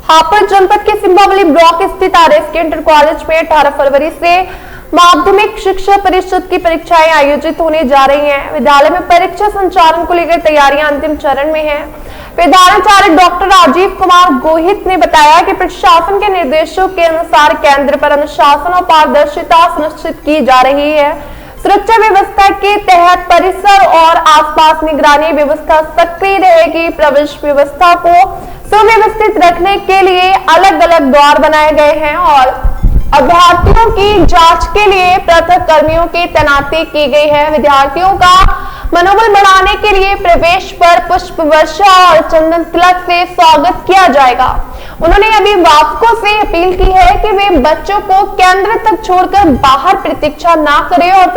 हापुड़ जनपद के सिंबावली ब्लॉक स्थित आरएसके इंटर कॉलेज में 18 फरवरी से माध्यमिक शिक्षा परिषद की परीक्षाएं आयोजित होने जा रही हैं। विद्यालय में परीक्षा संचालन को लेकर तैयारियां अंतिम चरण में हैं। विधानाचार्य डॉक्टर राजीव कुमार गोहित ने बताया कि प्रशासन के निर्देशों के अनुसार केंद्र पर अनुशासन और पारदर्शिता सुनिश्चित की जा रही है। सुरक्षा व्यवस्था के तहत परिसर और आसपास निगरानी व्यवस्था सक्रिय रहेगी। प्रवेश व्यवस्था को सुव्यवस्थित रखने के लिए अलग अलग द्वार बनाए गए हैं और अभ्यर्थियों की जांच के लिए पृथक कर्मियों की तैनाती की गई है। विद्यार्थियों का मनोबल बढ़ाने के लिए प्रवेश पर पुष्प वर्षा और चंदन तिलक से स्वागत किया जाएगा। उन्होंने अभिभावकों से अपील की है कि वे बच्चों को केंद्र तक छोड़कर बाहर प्रतीक्षा ना करें और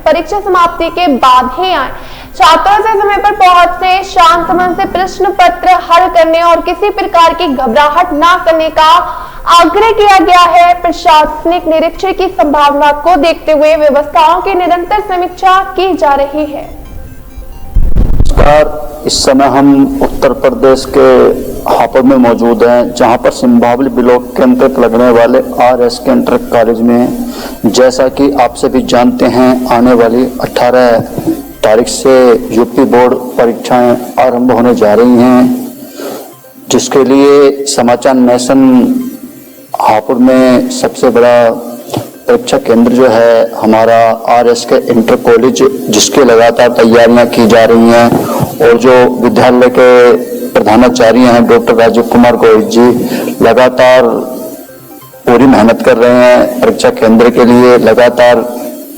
परीक्षा समाप्ति के बाद ही आए। छात्रों से समय पर पहुंचने, शांत मन से प्रश्न पत्र हल करने और किसी प्रकार की घबराहट ना करने का आग्रह किया गया है। प्रशासनिक निरीक्षण की संभावना को देखते हुए व्यवस्थाओं की निरंतर समीक्षा की जा रही है। इस समय हम उत्तर प्रदेश के हापुड़ में मौजूद हैं, जहां पर सिंबावली ब्लॉक के अंतर्गत लगने वाले आरएसके इंटर कॉलेज में, जैसा कि आप सभी जानते हैं, आने वाली 18 तारीख से यूपी बोर्ड परीक्षाएं आरंभ होने जा रही हैं, जिसके लिए समाचार नेशन हापुड़ में सबसे बड़ा परीक्षा केंद्र जो है हमारा आरएसके इंटर कॉलेज, जिसकी लगातार तैयारियां की जा रही हैं और जो विद्यालय के प्रधानाचार्य हैं डॉक्टर राजीव कुमार गोहित जी लगातार पूरी मेहनत कर रहे हैं। परीक्षा केंद्र के लिए लगातार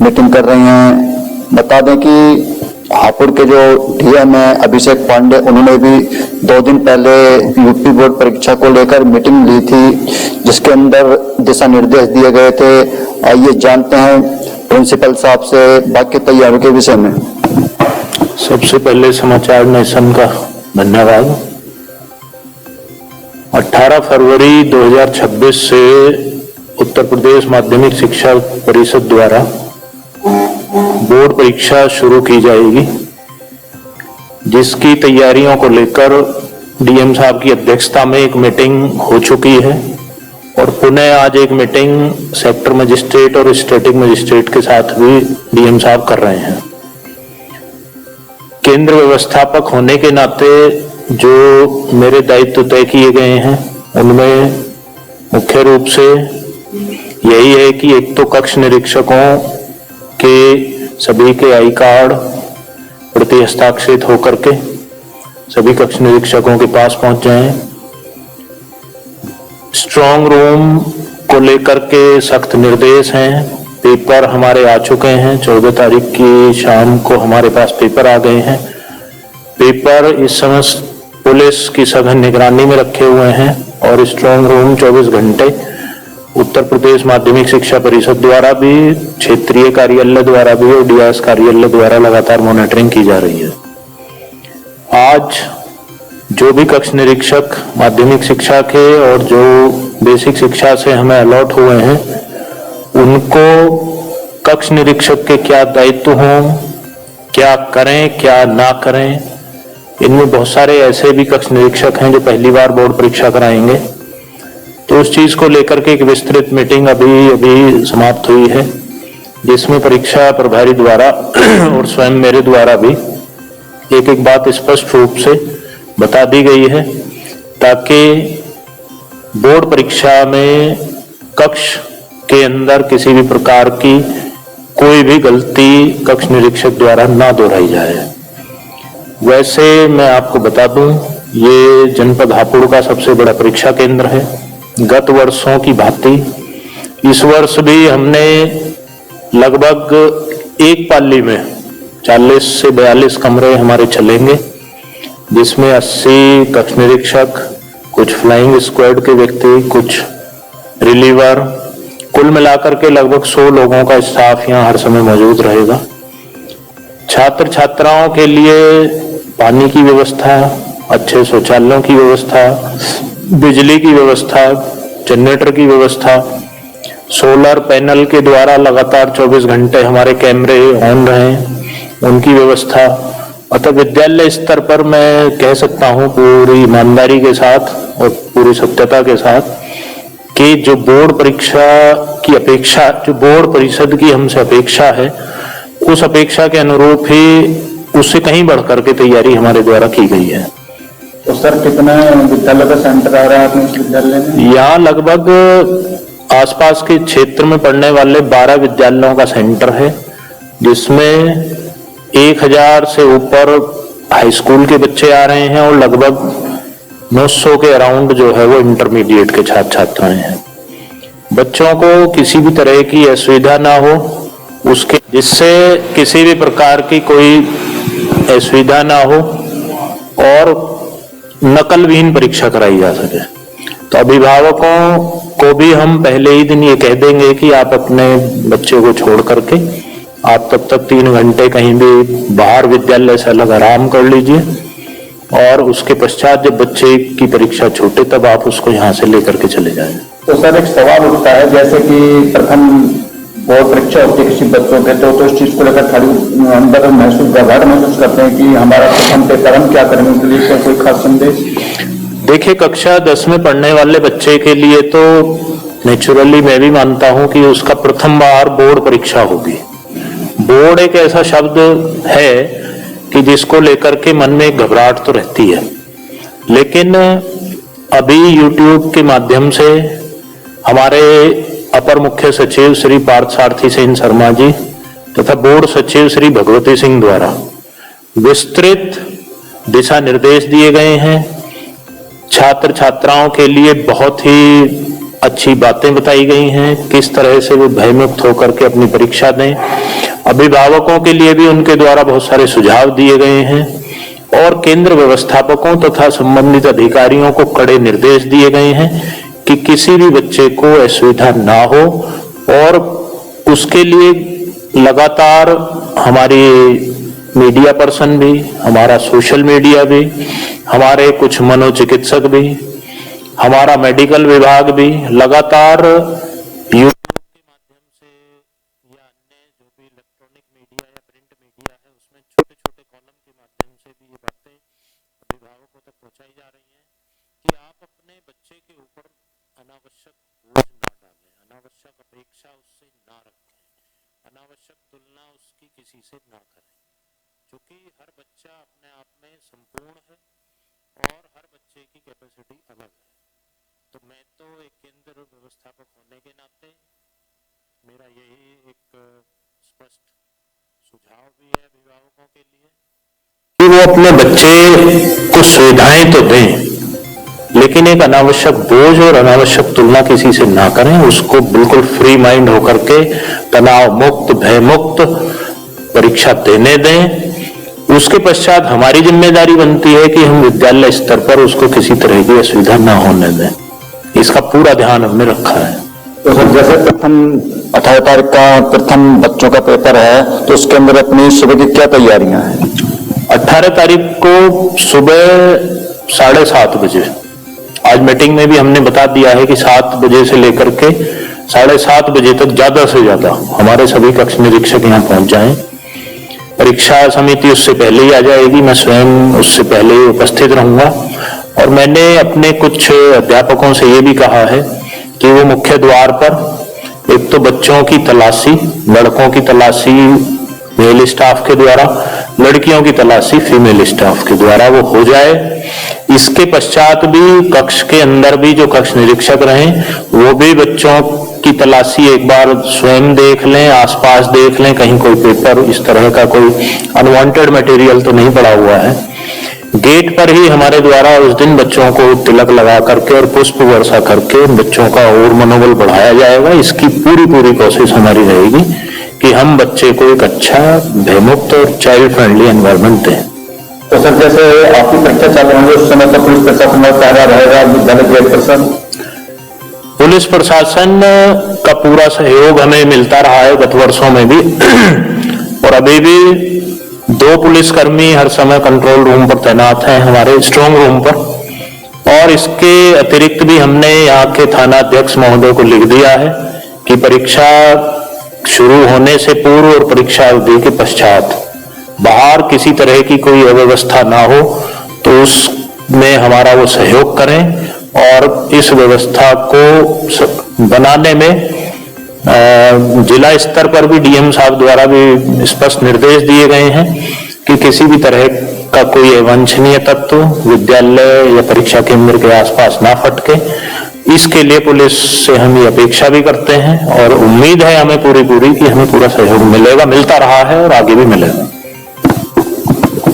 मीटिंग कर रहे हैं। बता दें कि हापुड़ के जो डीएम है अभिषेक पांडे, उन्होंने भी 2 दिन पहले यूपी बोर्ड परीक्षा को लेकर मीटिंग ली थी, जिसके अंदर दिशा निर्देश दिए गए थे। आइए जानते हैं प्रिंसिपल साहब से बाकी तैयारी के विषय में। सबसे पहले समाचार नेशन का धन्यवाद। 18 फरवरी 2026 से उत्तर प्रदेश माध्यमिक शिक्षा परिषद द्वारा बोर्ड परीक्षा शुरू की जाएगी, जिसकी तैयारियों को लेकर डीएम साहब की अध्यक्षता में एक मीटिंग हो चुकी है और पुनः आज एक मीटिंग सेक्टर मजिस्ट्रेट और स्टैटिक मजिस्ट्रेट के साथ भी डीएम साहब कर रहे हैं। केंद्र व्यवस्थापक होने के नाते जो मेरे दायित्व तय किए गए हैं, उनमें मुख्य रूप से यही है कि एक तो कक्ष निरीक्षकों के सभी के आई कार्ड प्रति हस्ताक्षरित होकर के सभी कक्ष निरीक्षकों के पास पहुंच जाएं। स्ट्रांग रूम को लेकर के सख्त निर्देश हैं। पेपर हमारे आ चुके हैं। 14 तारीख की शाम को हमारे पास पेपर आ गए हैं। पेपर इस समय पुलिस की सघन निगरानी में रखे हुए हैं और स्ट्रांग रूम 24 घंटे उत्तर प्रदेश माध्यमिक शिक्षा परिषद द्वारा भी, क्षेत्रीय कार्यालय द्वारा भी और डीआईएस कार्यालय द्वारा लगातार मॉनिटरिंग की जा रही है। आज जो भी कक्ष निरीक्षक माध्यमिक शिक्षा के और जो बेसिक शिक्षा से हमें अलॉट हुए हैं, उनको कक्ष निरीक्षक के क्या दायित्व हों, क्या करें क्या ना करें, इनमें बहुत सारे ऐसे भी कक्ष निरीक्षक हैं जो पहली बार बोर्ड परीक्षा कराएंगे। तो उस चीज को लेकर के एक विस्तृत मीटिंग अभी समाप्त हुई है, जिसमें परीक्षा प्रभारी द्वारा और स्वयं मेरे द्वारा भी एक एक बात स्पष्ट रूप से बता दी गई है, ताकि बोर्ड परीक्षा में कक्ष के अंदर किसी भी प्रकार की कोई भी गलती कक्ष निरीक्षक द्वारा ना दोहराई जाए। वैसे मैं आपको बता दूं, ये जनपद हापुड़ का सबसे बड़ा परीक्षा केंद्र है। गत वर्षों की भांति इस वर्ष भी हमने लगभग एक पाली में 40 से 42 कमरे हमारे चलेंगे, जिसमें 80 कक्ष निरीक्षक, कुछ फ्लाइंग स्क्वाड के व्यक्ति, कुछ रिलीवर, कुल मिलाकर के लगभग 100 लोगों का स्टाफ यहाँ हर समय मौजूद रहेगा। छात्र छात्राओं के लिए पानी की व्यवस्था, अच्छे शौचालयों की व्यवस्था, बिजली की व्यवस्था, जनरेटर की व्यवस्था, सोलर पैनल के द्वारा लगातार 24 घंटे हमारे कैमरे ऑन रहे, उनकी व्यवस्था अतः विद्यालय स्तर पर मैं कह सकता हूं पूरी ईमानदारी के साथ और पूरी सत्यता के साथ कि जो बोर्ड परीक्षा की अपेक्षा, जो बोर्ड परिषद की हमसे अपेक्षा है, उस अपेक्षा के अनुरूप ही उससे कहीं बढ़ करके तैयारी हमारे द्वारा की गई है। तो सर कितना विद्यालय का सेंटर आ रहा है अपने इस विद्यालय में? यहाँ लगभग आसपास के क्षेत्र में पढ़ने वाले 12 विद्यालयों का सेंटर है, जिसमें 1000 से ऊपर हाई स्कूल के बच्चे आ रहे हैं और लगभग 900 के अराउंड जो है वो इंटरमीडिएट के छात्र छात्राएं हैं। बच्चों को किसी भी तरह की असुविधा ना हो, उसके जिससे किसी भी प्रकार की कोई असुविधा ना हो और नकल विहीन परीक्षा कराई जा सके। तो अभिभावकों को भी हम पहले ही दिन ये कह देंगे कि आप अपने बच्चे को छोड़ करके आप तब तक 3 घंटे कहीं भी बाहर विद्यालय से अलग आराम कर लीजिए और उसके पश्चात जब बच्चे की परीक्षा छूटे तब आप उसको यहाँ से लेकर के चले जाएं। तो सर एक सवाल उठता है, जैसे कि प्रथम बोर्ड परीक्षा होती है किसी बच्चों के, तो इस चीज को लेकर थोड़ी अंदर घबराहट महसूस करते हैं कि हमारा प्रथम पेपर हम क्या करेंगे, उनके लिए क्या कोई खास संदेश? देखिए, कक्षा 10 में पढ़ने वाले बच्चे के लिए तो नेचुरली मैं भी मानता हूं कि उसका प्रथम बार बोर्ड परीक्षा होगी। बोर्ड एक ऐसा शब्द है कि जिसको लेकर के मन में एक घबराहट तो रहती है, लेकिन अभी YouTube के माध्यम से हमारे अपर मुख्य सचिव श्री पार्थ सारथी सेन शर्मा जी तथा बोर्ड सचिव श्री भगवती सिंह द्वारा विस्तृत दिशा निर्देश दिए गए हैं। छात्र छात्राओं के लिए बहुत ही अच्छी बातें बताई गई हैं, किस तरह से वो भयमुक्त होकर के अपनी परीक्षा दें। अभिभावकों के लिए भी उनके द्वारा बहुत सारे सुझाव दिए गए हैं और केंद्र व्यवस्थापकों तथा संबंधित अधिकारियों को कड़े निर्देश दिए गए हैं कि किसी भी बच्चे को असुविधा ना हो और उसके लिए लगातार हमारी मीडिया पर्सन भी, हमारा सोशल मीडिया भी, हमारे कुछ मनोचिकित्सक भी, हमारा मेडिकल विभाग भी लगातार यूट्यूब के माध्यम से या अन्य जो भी इलेक्ट्रॉनिक मीडिया या प्रिंट मीडिया है उसमें छोटे छोटे कॉलम के माध्यम से भी ये बातें अभिभावकों तक पहुंचाई जा रही हैं कि आप अपने बच्चे के ऊपर अनावश्यक बोझ ना डालें, अनावश्यक अपेक्षा उससे ना रखें, अनावश्यक तुलना उसकी किसी से ना करें, क्योंकि हर बच्चा अपने आप में संपूर्ण है और हर बच्चे की कैपेसिटी अलग है। तो मैं तो एक केंद्र व्यवस्थापक होने के नाते मेरा यही एक स्पष्ट सुझाव भी है अभिभावकों के लिए कि वो अपने बच्चे को सुविधाएं तो दें, लेकिन एक अनावश्यक बोझ और अनावश्यक तुलना किसी से ना करें। उसको बिल्कुल फ्री माइंड होकर के तनाव मुक्त, भय मुक्त परीक्षा देने दें। उसके पश्चात हमारी जिम्मेदारी बनती है कि हम विद्यालय स्तर पर उसको किसी तरह की असुविधा ना होने दें। इसका पूरा ध्यान हमने रखा है। तो सर जैसे प्रथम 18 तारीख का प्रथम बच्चों का पेपर है, तो उसके अंदर अपनी सुबह की क्या तैयारियां हैं? 18 तारीख को सुबह 7:30 बजे, आज मीटिंग में भी हमने बता दिया है कि 7 बजे से लेकर के 7:30 बजे तक ज्यादा से ज्यादा हमारे सभी कक्ष निरीक्षक यहाँ पहुंच जाएं। परीक्षा समिति उससे पहले ही आ जाएगी, मैं स्वयं उससे पहले ही उपस्थित रहूंगा। और मैंने अपने कुछ अध्यापकों से ये भी कहा है कि वो मुख्य द्वार पर एक तो बच्चों की तलाशी, लड़कों की तलाशी मेल स्टाफ के द्वारा, लड़कियों की तलाशी फीमेल स्टाफ के द्वारा वो हो जाए। इसके पश्चात भी कक्ष के अंदर भी जो कक्ष निरीक्षक रहें वो भी बच्चों की तलाशी एक बार स्वयं देख लें, आसपास देख लें, कहीं कोई पेपर इस तरह का कोई अनवांटेड मटेरियल तो नहीं पड़ा हुआ है। गेट पर ही हमारे द्वारा उस दिन बच्चों को तिलक लगा करके और पुष्प वर्षा करके बच्चों का और मनोबल बढ़ाया जाएगा। इसकी पूरी कोशिश हमारी रहेगी कि हम बच्चे को एक अच्छा, भयमुक्त और चाइल्ड फ्रेंडली एनवायरनमेंट दें। तो सर जैसे आपकी परीक्षा चालू होंगे उस समय तक पुलिस प्रशासन में क्या रहेगा, विद्यालय ग्रेड प्रशासन? पुलिस प्रशासन का पूरा सहयोग हमें मिलता रहा है गत वर्षों में भी और अभी भी 2 पुलिसकर्मी हर समय कंट्रोल रूम पर तैनात हैं, हमारे स्ट्रांग रूम पर। और इसके अतिरिक्त भी हमने यहाँ के थाना अध्यक्ष महोदय को लिख दिया है कि परीक्षा शुरू होने से पूर्व और परीक्षा अवधि के पश्चात बाहर किसी तरह की कोई अव्यवस्था ना हो तो उसमें हमारा वो सहयोग करें और इस व्यवस्था को बनाने में जिला स्तर पर भी डीएम साहब द्वारा भी स्पष्ट निर्देश दिए गए हैं कि किसी भी तरह का कोई अवांछनीय तत्व विद्यालय या परीक्षा केंद्र के आसपास ना फटके। इसके लिए पुलिस से हम ये अपेक्षा भी करते हैं और उम्मीद है हमें पूरी कि हमें पूरा सहयोग मिलेगा, मिलता रहा है और आगे भी मिलेगा।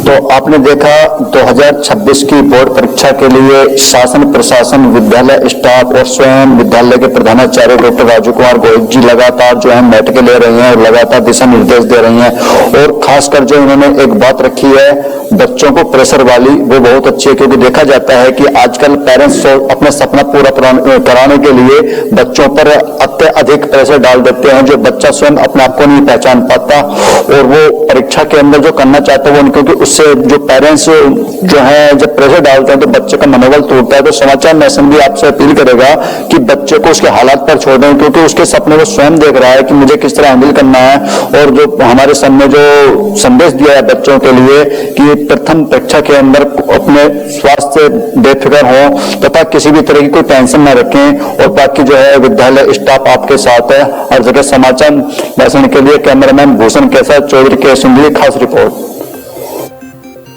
तो आपने देखा 2026 की बोर्ड परीक्षा के लिए शासन प्रशासन विद्यालय स्टाफ और स्वयं विद्यालय के प्रधानाचार्य डॉक्टर राजू कुमार गोयल जी लगातार जो है बैठकें ले रही हैं और लगातार दिशा निर्देश दे रही हैं। और खासकर जो इन्होंने एक बात रखी है बच्चों को प्रेशर वाली, वो बहुत अच्छी है, क्योंकि देखा जाता है कि आजकल पेरेंट्स अपना सपना पूरा कराने के लिए बच्चों पर अत्यधिक प्रेशर डाल देते हैं, जो बच्चा स्वयं अपने आप को नहीं पहचान पाता और वो परीक्षा के अंदर जो करना चाहता है वो, क्योंकि उससे जो पेरेंट्स जो है जब प्रेशर डालते हैं तो बच्चे का मनोबल टूटता है। तो समाचार नेशन भी आपसे अपील करेगा कि बच्चे को उसके हालात पर छोड़ दें, क्योंकि उसके सपने वो स्वयं देख रहा है कि मुझे किस तरह हैंडल करना है। और जो हमारे सामने जो संदेश दिया है बच्चों के लिए कि प्रथम परीक्षा के अंदर अपने स्वास्थ्य से बेफिक्र हो तथा किसी भी तरह की कोई टेंशन न रखें, और बाकी जो है विद्यालय स्टाफ आपके साथ है हर जगह। समाचार नेशन के लिए कैमरामैन भूषण के साथ चौधरी के सिंधु, खास रिपोर्ट।